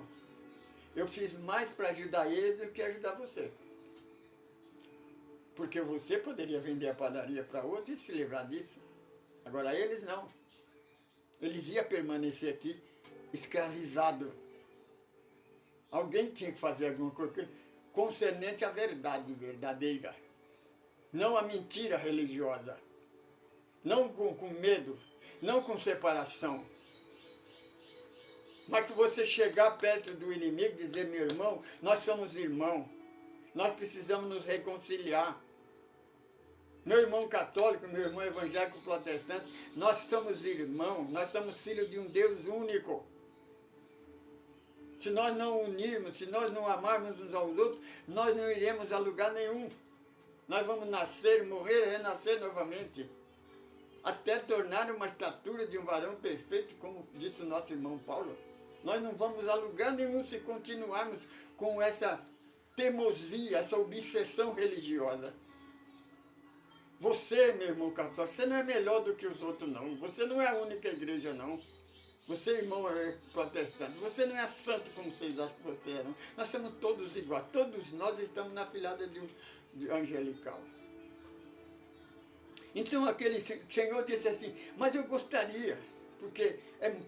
eu fiz mais para ajudar eles do que ajudar você. Porque você poderia vender a padaria para outro e se livrar disso. Agora eles não. Eles iam permanecer aqui escravizado. Alguém tinha que fazer alguma coisa concernente à verdade verdadeira, não a mentira religiosa, não com medo, não com separação. Mas que você chegar perto do inimigo e dizer, meu irmão, nós somos irmãos, nós precisamos nos reconciliar. Meu irmão católico, meu irmão evangélico protestante, nós somos irmãos, nós somos filhos de um Deus único. Se nós não unirmos, se nós não amarmos uns aos outros, nós não iremos a lugar nenhum. Nós vamos nascer, morrer e renascer novamente. Até tornar uma estatura de um varão perfeito, como disse o nosso irmão Paulo. Nós não vamos a lugar nenhum se continuarmos com essa teimosia, essa obsessão religiosa. Você, meu irmão católico, você não é melhor do que os outros, não. Você não é a única igreja, não. Você, irmão protestante, você não é santo como vocês acham que você é, não. Nós somos todos iguais. Todos nós estamos na filhada de angelical. Então aquele senhor disse assim, mas eu gostaria porque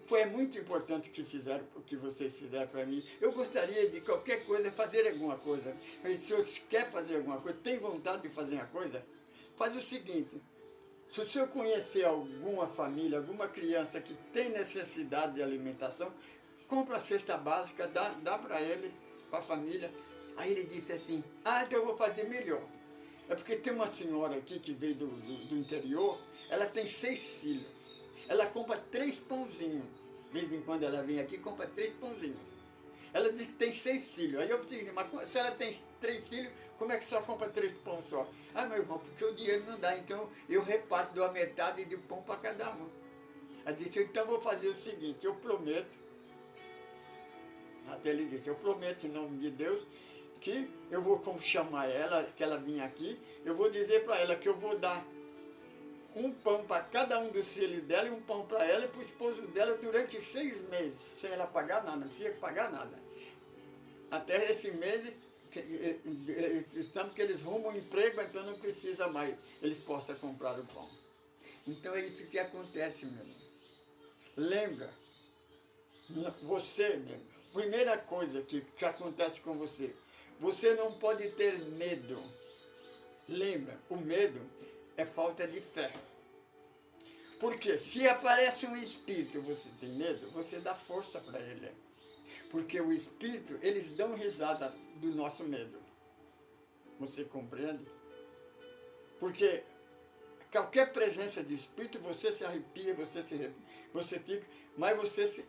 foi muito importante o que vocês fizeram para mim. Eu gostaria de qualquer coisa, fazer alguma coisa. Mas se o senhor quer fazer alguma coisa, tem vontade de fazer uma coisa, faz o seguinte, se o senhor conhecer alguma família, alguma criança que tem necessidade de alimentação, compra a cesta básica, dá para ele, para a família. Aí ele disse assim, então eu vou fazer melhor. É porque tem uma senhora aqui que veio do interior, ela tem 6 filhos. Ela compra 3 pãozinhos. De vez em quando ela vem aqui e compra 3 pãozinhos. Ela diz que tem 6 filhos. Aí eu digo, mas se ela tem 3 filhos, como é que só compra 3 pães só? Meu irmão, porque o dinheiro não dá, então eu reparto, dou a metade de pão para cada um. Ela disse, então eu vou fazer o seguinte, eu prometo, até ele disse, eu prometo em nome de Deus, que eu vou chamar ela, que ela vinha aqui, eu vou dizer para ela que eu vou dar um pão para cada um dos filhos dela e um pão para ela e para o esposo dela durante 6 meses, sem ela pagar nada, não precisa pagar nada. Até esse mês, estamos que eles rumam um emprego, então não precisa mais, eles possam comprar o pão. Então é isso que acontece, meu irmão. Lembra, você, meu irmão, primeira coisa que acontece com você, você não pode ter medo. Lembra, o medo é falta de fé. Porque se aparece um espírito e você tem medo, você dá força para ele. Porque o espírito, eles dão risada do nosso medo. Você compreende? Porque qualquer presença de espírito, você se arrepia, você fica, mas você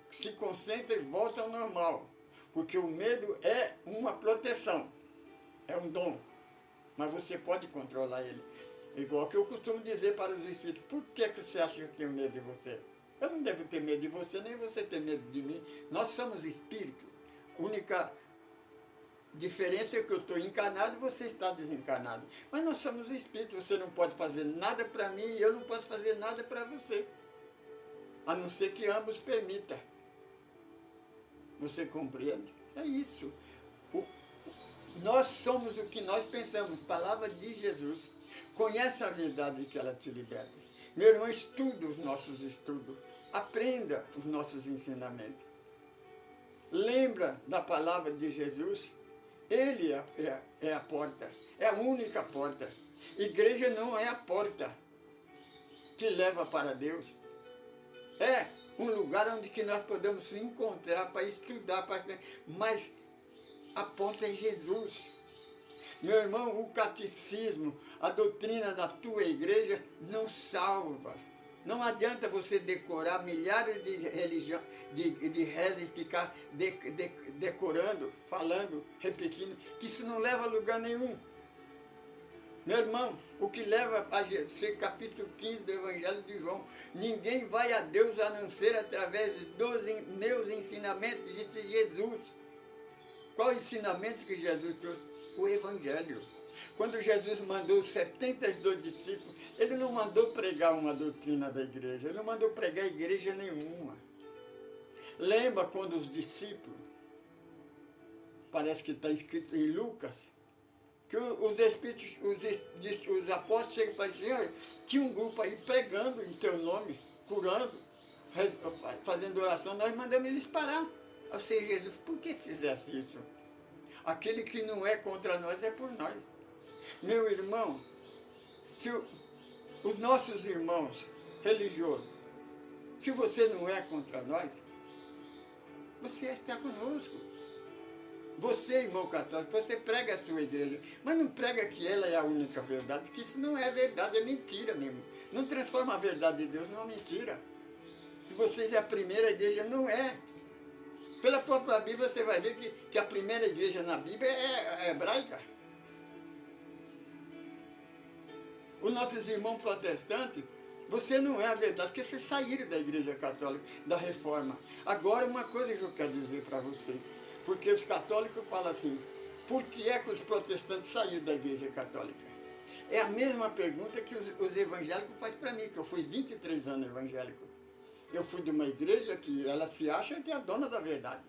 se concentra e volta ao normal. Porque o medo é uma proteção, é um dom, mas você pode controlar ele. Igual que eu costumo dizer para os espíritos, por que você acha que eu tenho medo de você? Eu não devo ter medo de você, nem você ter medo de mim. Nós somos espírito. A única diferença é que eu estou encarnado e você está desencarnado. Mas nós somos espíritos, você não pode fazer nada para mim e eu não posso fazer nada para você. A não ser que ambos permitam. Você compreende? É isso. Nós somos o que nós pensamos. Palavra de Jesus. Conhece a verdade que ela te liberta. Meu irmão, estuda os nossos estudos. Aprenda os nossos ensinamentos. Lembra da palavra de Jesus? Ele é a porta. É a única porta. Igreja não é a porta que leva para Deus. É um lugar onde que nós podemos se encontrar para estudar, mas a porta é Jesus. Meu irmão, o catecismo, a doutrina da tua igreja não salva. Não adianta você decorar milhares de religiões, de rezas e ficar decorando, falando, repetindo, que isso não leva a lugar nenhum. Meu irmão, o que leva a Jesus, capítulo 15 do Evangelho de João, ninguém vai a Deus a não ser através dos meus ensinamentos, disse Jesus. Qual o ensinamento que Jesus trouxe? O Evangelho. Quando Jesus mandou os 72 discípulos, ele não mandou pregar uma doutrina da igreja, ele não mandou pregar igreja nenhuma. Lembra quando os discípulos, parece que está escrito em Lucas, que os espíritos, os apóstolos chegam para dizer, olha, tinha um grupo aí pregando em teu nome, curando, fazendo oração, nós mandamos eles parar. Ou seja, Jesus, por que fizesse isso? Aquele que não é contra nós é por nós. Meu irmão, se os nossos irmãos religiosos, se você não é contra nós, você está conosco. Você, irmão católico, você prega a sua igreja, mas não prega que ela é a única verdade, que isso não é verdade, é mentira mesmo. Não transforma a verdade de Deus numa mentira. Que vocês é a primeira igreja, não é. Pela própria Bíblia você vai ver que a primeira igreja na Bíblia é hebraica. Os nossos irmãos protestantes, você não é a verdade, porque vocês saíram da igreja católica, da reforma. Agora uma coisa que eu quero dizer para vocês, porque os católicos falam assim, por que é que os protestantes saíram da igreja católica? É a mesma pergunta que os evangélicos fazem para mim, que eu fui 23 anos evangélico. Eu fui de uma igreja que ela se acha que é a dona da verdade.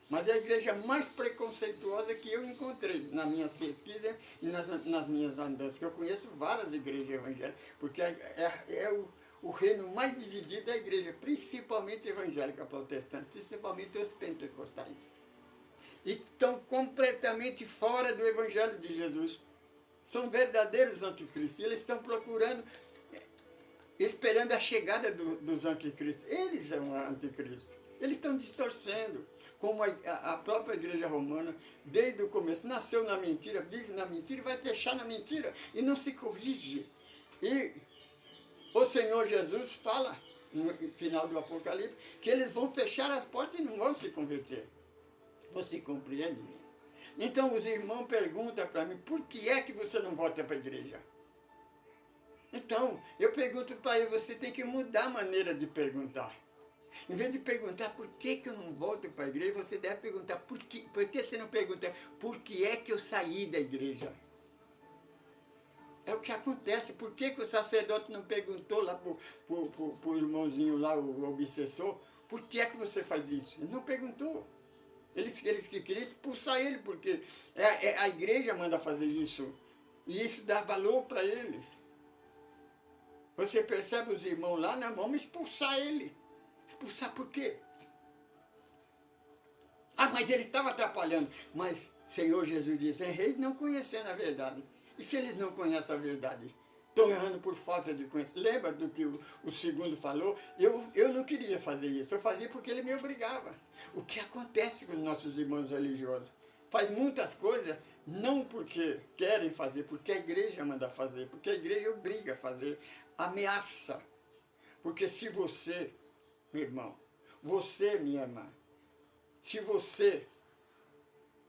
Mas é a igreja mais preconceituosa que eu encontrei nas minhas pesquisas e nas minhas andanças. Eu conheço várias igrejas evangélicas, porque é o reino mais dividido é a igreja, principalmente evangélica protestante, principalmente os pentecostais. Estão completamente fora do evangelho de Jesus. São verdadeiros anticristos. Eles estão procurando, esperando a chegada dos anticristos. Eles são anticristos. Eles estão distorcendo, como a própria igreja romana, desde o começo, nasceu na mentira, vive na mentira e vai fechar na mentira, e não se corrige. E o Senhor Jesus fala, no final do Apocalipse, que eles vão fechar as portas e não vão se converter. Você compreende? Então os irmãos perguntam para mim, por que é que você não volta para a igreja? Então, eu pergunto para ele, você tem que mudar a maneira de perguntar. Em vez de perguntar por que eu não volto para a igreja, você deve perguntar por que você não pergunta por que é que eu saí da igreja. É o que acontece. Por que o sacerdote não perguntou lá para o irmãozinho lá, o obsessor, por que é que você faz isso? Ele não perguntou. Eles que queriam expulsar ele, porque a igreja manda fazer isso. E isso dá valor para eles. Você percebe os irmãos lá, nós vamos expulsar ele. Expulsar por quê? Ah, mas ele estava atrapalhando. Mas Senhor Jesus disse, reis não conhecendo a verdade. E se eles não conhecem a verdade? Estão errando por falta de conhecimento. Lembra do que o segundo falou? Eu não queria fazer isso. Eu fazia porque ele me obrigava. O que acontece com os nossos irmãos religiosos? Faz muitas coisas, não porque querem fazer, porque a igreja manda fazer, porque a igreja obriga a fazer, ameaça. Porque se você, meu irmão, você, minha irmã, se você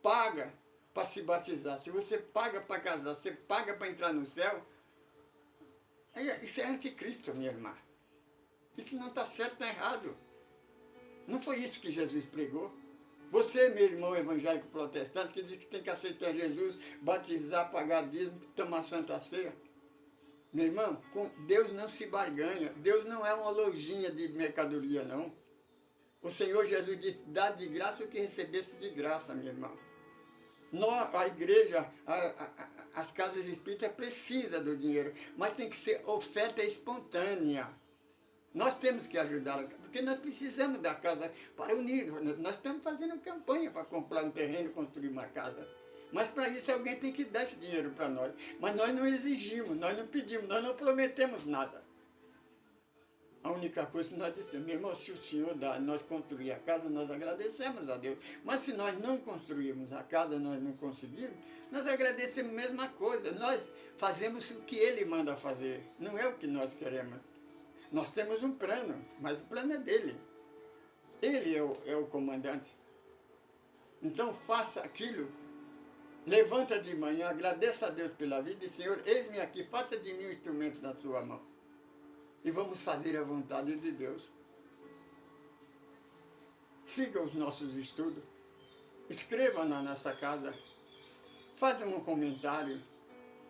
paga para se batizar, se você paga para casar, você paga para entrar no céu, isso é anticristo, minha irmã. Isso não está certo, está errado. Não foi isso que Jesus pregou. Você, meu irmão evangélico protestante, que diz que tem que aceitar Jesus, batizar, pagar dízimo, tomar santa ceia. Meu irmão, com Deus não se barganha. Deus não é uma lojinha de mercadoria, não. O Senhor Jesus disse, dá de graça o que recebesse de graça, minha irmã. A igreja, as casas espíritas precisam do dinheiro, mas tem que ser oferta espontânea. Nós temos que ajudá-la, porque nós precisamos da casa para unir. Nós estamos fazendo campanha para comprar um terreno e construir uma casa. Mas para isso alguém tem que dar esse dinheiro para nós. Mas nós não exigimos, nós não pedimos, nós não prometemos nada. A única coisa que nós dissemos, meu irmão, se o Senhor dá, nós construir a casa, nós agradecemos a Deus. Mas se nós não construirmos a casa, nós não conseguirmos, nós agradecemos a mesma coisa. Nós fazemos o que Ele manda fazer, não é o que nós queremos. Nós temos um plano, mas o plano é dele. Ele é o comandante. Então faça aquilo, levanta de manhã, agradeça a Deus pela vida e Senhor, eis-me aqui, faça de mim um instrumento na sua mão. E vamos fazer a vontade de Deus. Siga os nossos estudos, escreva na nossa casa, faça um comentário,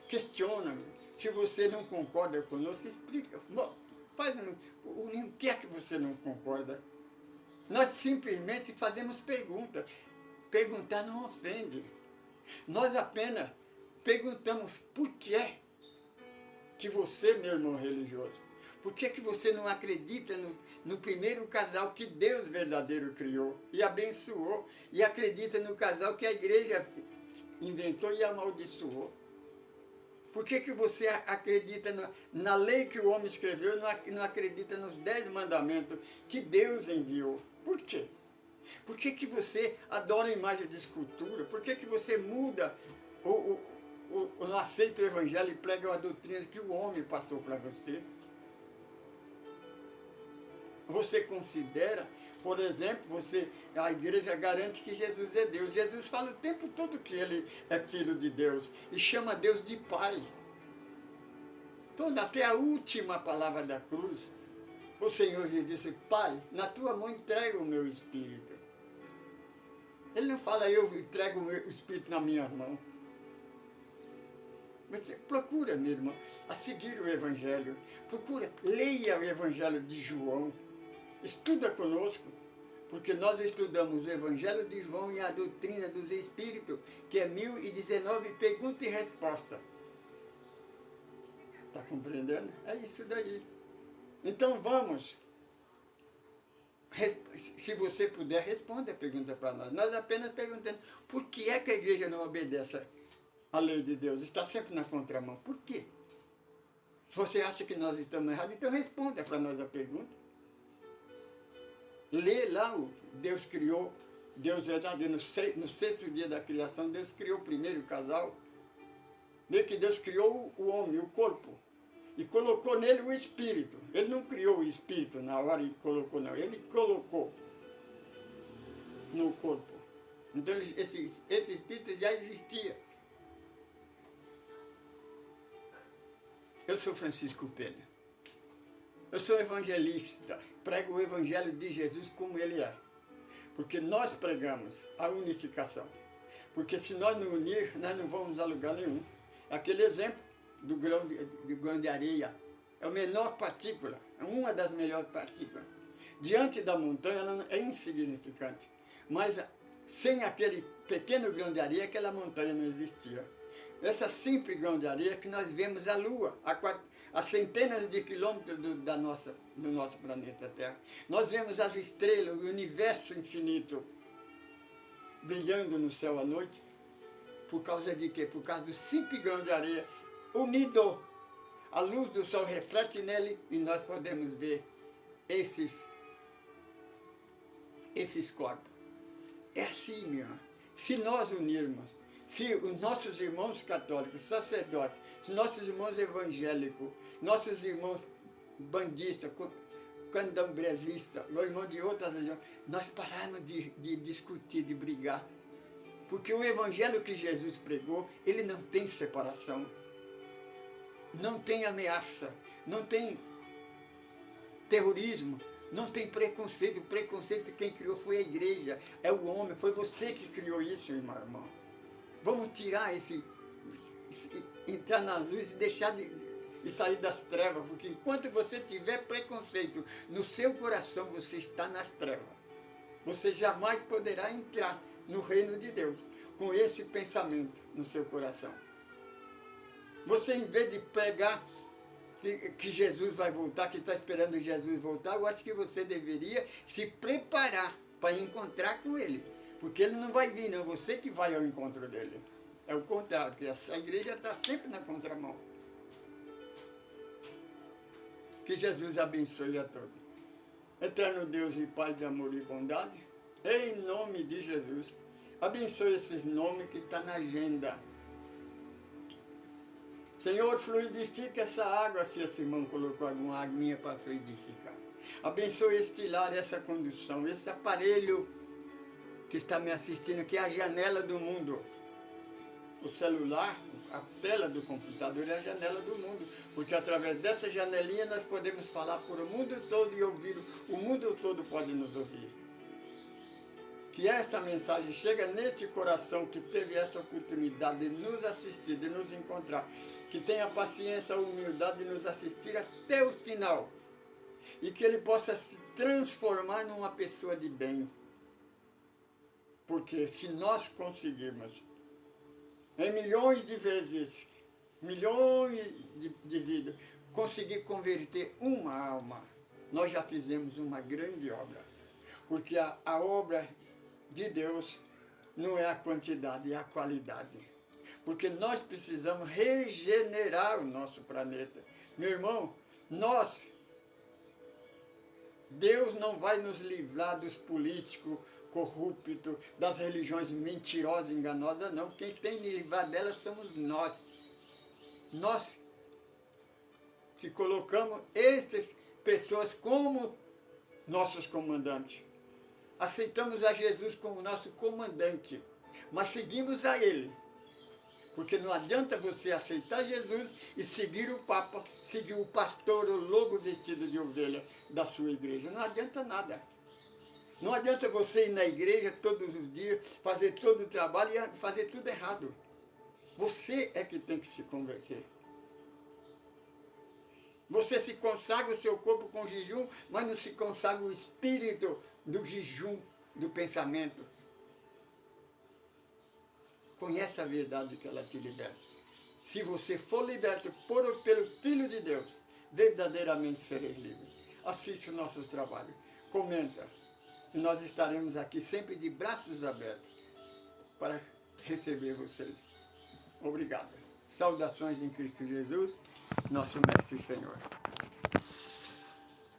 questiona-me. Se você não concorda conosco, explica. Faz o que é que você não concorda? Nós simplesmente fazemos perguntas. Perguntar não ofende. Nós apenas perguntamos por que é que você, meu irmão religioso, por que que você não acredita no primeiro casal que Deus verdadeiro criou e abençoou, e acredita no casal que a igreja inventou e amaldiçoou? Por que que você acredita na lei que o homem escreveu e não acredita nos 10 mandamentos que Deus enviou? Por quê? Por que que você adora a imagem de escultura? Por que que você muda, não aceita o evangelho e prega a doutrina que o homem passou para você? Você considera, por exemplo, a igreja garante que Jesus é Deus. Jesus fala o tempo todo que ele é filho de Deus e chama Deus de Pai. Até a última palavra da cruz, o Senhor lhe disse, Pai, na tua mão entrego o meu espírito. Ele não fala, eu entrego o meu espírito na minha mão. Mas procura, meu irmão, a seguir o Evangelho. Procura, leia o Evangelho de João. Estuda conosco, porque nós estudamos o Evangelho de João e a doutrina dos Espíritos, que é 1019 pergunta e resposta. Está compreendendo? É isso daí. Então vamos, se você puder, responda a pergunta para nós. Nós apenas perguntando, por que é que a igreja não obedece à lei de Deus? Está sempre na contramão. Por quê? Se você acha que nós estamos errados, então responda para nós a pergunta. Lê lá o Deus criou, Deus verdadeiro, no sexto dia da criação, Deus criou o primeiro casal. Vê que Deus criou o homem, o corpo, e colocou nele o espírito. Ele não criou o espírito na hora e colocou, não. Ele colocou no corpo. Então esse espírito já existia. Eu sou Francisco Pedro. Eu sou evangelista. Prego o evangelho de Jesus como ele é. Porque nós pregamos a unificação. Porque se nós não unir, nós não vamos a lugar nenhum. Aquele exemplo do grão de areia é a menor partícula, é uma das melhores partículas. Diante da montanha ela é insignificante. Mas sem aquele pequeno grão de areia, aquela montanha não existia. Essa simples grão de areia que nós vemos a Lua, a centenas de quilômetros do nosso planeta Terra. Nós vemos as estrelas, o universo infinito brilhando no céu à noite. Por causa de quê? Por causa do simples grão de areia unido. A luz do sol reflete nele e nós podemos ver esses corpos. É assim, meu irmão. Se nós unirmos, se os nossos irmãos católicos, sacerdotes, os nossos irmãos evangélicos, nossos irmãos bandistas, candomblessistas, os irmãos de outras religiões, nós pararmos de discutir, de brigar. Porque o evangelho que Jesus pregou, ele não tem separação, não tem ameaça, não tem terrorismo, não tem preconceito. O preconceito quem criou foi a igreja, é o homem, foi você que criou isso, irmão. Vamos tirar entrar na luz e deixar de sair das trevas, porque enquanto você tiver preconceito no seu coração, você está nas trevas. Você jamais poderá entrar no reino de Deus com esse pensamento no seu coração. Você, em vez de pregar que Jesus vai voltar, que está esperando Jesus voltar, eu acho que você deveria se preparar para encontrar com ele. Porque ele não vai vir, não, você que vai ao encontro dele. É o contrário, porque essa igreja está sempre na contramão. Que Jesus abençoe a todos. Eterno Deus e Pai de amor e bondade, em nome de Jesus, abençoe esses nomes que estão na agenda. Senhor, fluidifica essa água, se esse irmão colocou alguma aguinha para fluidificar. Abençoe este lar, essa condução, esse aparelho que está me assistindo, que é a janela do mundo. O celular, a tela do computador é a janela do mundo, porque através dessa janelinha nós podemos falar por o mundo todo e ouvir, o mundo todo pode nos ouvir. Que essa mensagem chega neste coração que teve essa oportunidade de nos assistir, de nos encontrar, que tenha paciência, a humildade de nos assistir até o final, e que ele possa se transformar numa pessoa de bem. Porque se nós conseguirmos, em milhões de vezes, milhões de vidas, conseguir converter uma alma, nós já fizemos uma grande obra. Porque a obra de Deus não é a quantidade, é a qualidade. Porque nós precisamos regenerar o nosso planeta. Meu irmão, Deus não vai nos livrar dos políticos corruptos, das religiões mentirosas, enganosas, não. Quem tem que livrar delas somos nós. Nós que colocamos estas pessoas como nossos comandantes. Aceitamos a Jesus como nosso comandante, mas seguimos a Ele. Porque não adianta você aceitar Jesus e seguir o Papa, seguir o pastor, o lobo vestido de ovelha da sua igreja. Não adianta nada. Não adianta você ir na igreja todos os dias, fazer todo o trabalho e fazer tudo errado. Você é que tem que se convencer. Você se consagra o seu corpo com jejum, mas não se consagra o espírito do jejum, do pensamento. Conhece a verdade que ela te liberta. Se você for liberto pelo Filho de Deus, verdadeiramente sereis livres. Assiste os nossos trabalhos, comenta, e nós estaremos aqui sempre de braços abertos para receber vocês. Obrigado. Saudações em Cristo Jesus, nosso Mestre e Senhor.